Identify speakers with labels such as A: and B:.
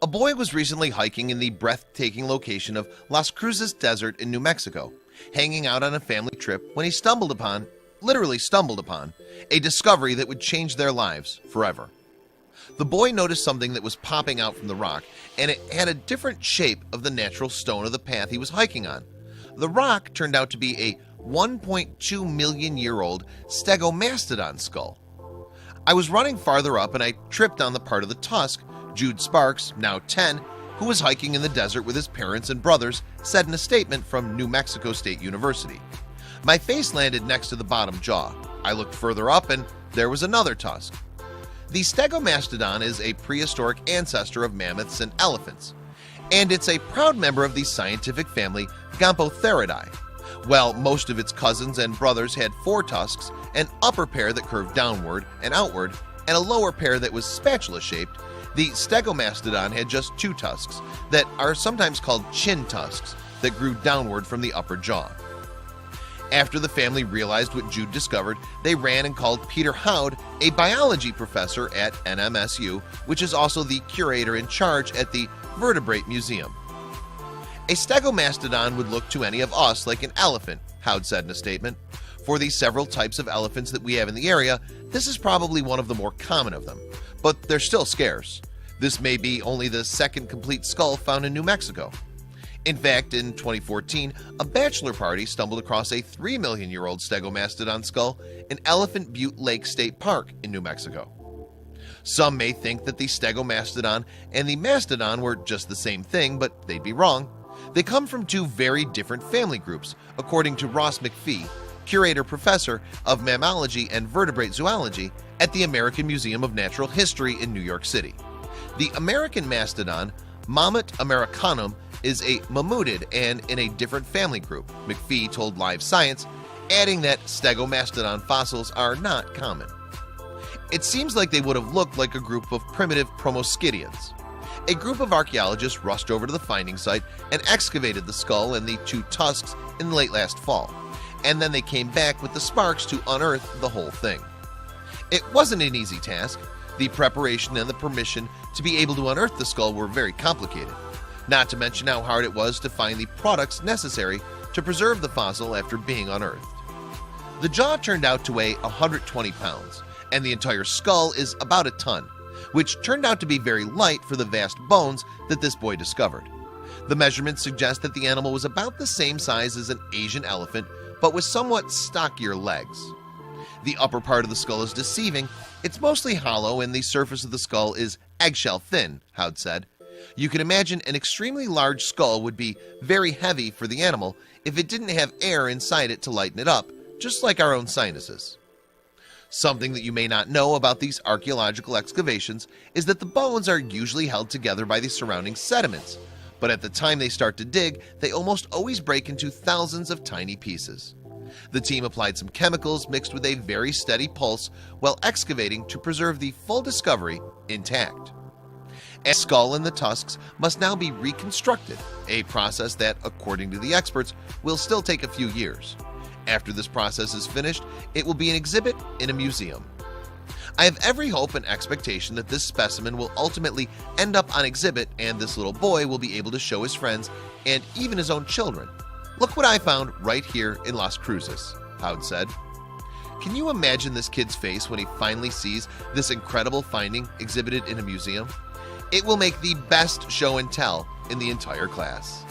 A: A boy was recently hiking in the breathtaking location of Las Cruces Desert in New Mexico, hanging out on a family trip when he literally stumbled upon, a discovery that would change their lives forever. The boy noticed something that was popping out from the rock, and it had a different shape of the natural stone of the path he was hiking on. The rock turned out to be a 1.2 million year old Stegomastodon skull. I was running farther up and I tripped on the part of the tusk. Jude Sparks, now 10, who was hiking in the desert with his parents and brothers, said in a statement from New Mexico State University. My face landed next to the bottom jaw. I looked further up and there was another tusk. The Stegomastodon is a prehistoric ancestor of mammoths and elephants, and it's a proud member of the scientific family Gompotheridae. While most of its cousins and brothers had 4 tusks, an upper pair that curved downward and outward, and a lower pair that was spatula-shaped, the Stegomastodon had just 2 tusks that are sometimes called chin tusks that grew downward from the upper jaw. After the family realized what Jude discovered, they ran and called Peter Howd, a biology professor at NMSU, which is also the curator in charge at the Vertebrate Museum. A Stegomastodon would look to any of us like an elephant, Howd said in a statement. For the several types of elephants that we have in the area, this is probably one of the more common of them, but they're still scarce. This may be only the second complete skull found in New Mexico. In fact, in 2014, a bachelor party stumbled across a 3 million year old Stegomastodon skull in Elephant Butte Lake State Park in New Mexico. Some may think that the Stegomastodon and the mastodon were just the same thing, but they'd be wrong. They come from 2 very different family groups, according to Ross McPhee, curator professor of mammalogy and vertebrate zoology at the American Museum of Natural History in New York City. The American mastodon, Mamut americanum, is a mammutid and in a different family group, McPhee told Live Science, adding that Stegomastodon fossils are not common. It seems like they would have looked like a group of primitive Proboscideans. A group of archaeologists rushed over to the finding site and excavated the skull and the 2 tusks in late last fall, and then they came back with the Sparks to unearth the whole thing. It wasn't an easy task. The preparation and the permission to be able to unearth the skull were very complicated, not to mention how hard it was to find the products necessary to preserve the fossil after being unearthed. The jaw turned out to weigh 120 pounds, and the entire skull is about a ton, which turned out to be very light for the vast bones that this boy discovered. The measurements suggest that the animal was about the same size as an Asian elephant, but with somewhat stockier legs. The upper part of the skull is deceiving. It's mostly hollow and the surface of the skull is eggshell thin, Howd said. You can imagine an extremely large skull would be very heavy for the animal if it didn't have air inside it to lighten it up, just like our own sinuses. Something that you may not know about these archaeological excavations is that the bones are usually held together by the surrounding sediments, but at the time they start to dig, they almost always break into thousands of tiny pieces. The team applied some chemicals mixed with a very steady pulse while excavating to preserve the full discovery intact. The skull and the tusks must now be reconstructed, a process that, according to the experts, will still take a few years. After this process is finished, it will be an exhibit in a museum. I have every hope and expectation that this specimen will ultimately end up on exhibit and this little boy will be able to show his friends and even his own children. Look what I found right here in Las Cruces, Howd said. Can you imagine this kid's face when he finally sees this incredible finding exhibited in a museum? It will make the best show and tell in the entire class.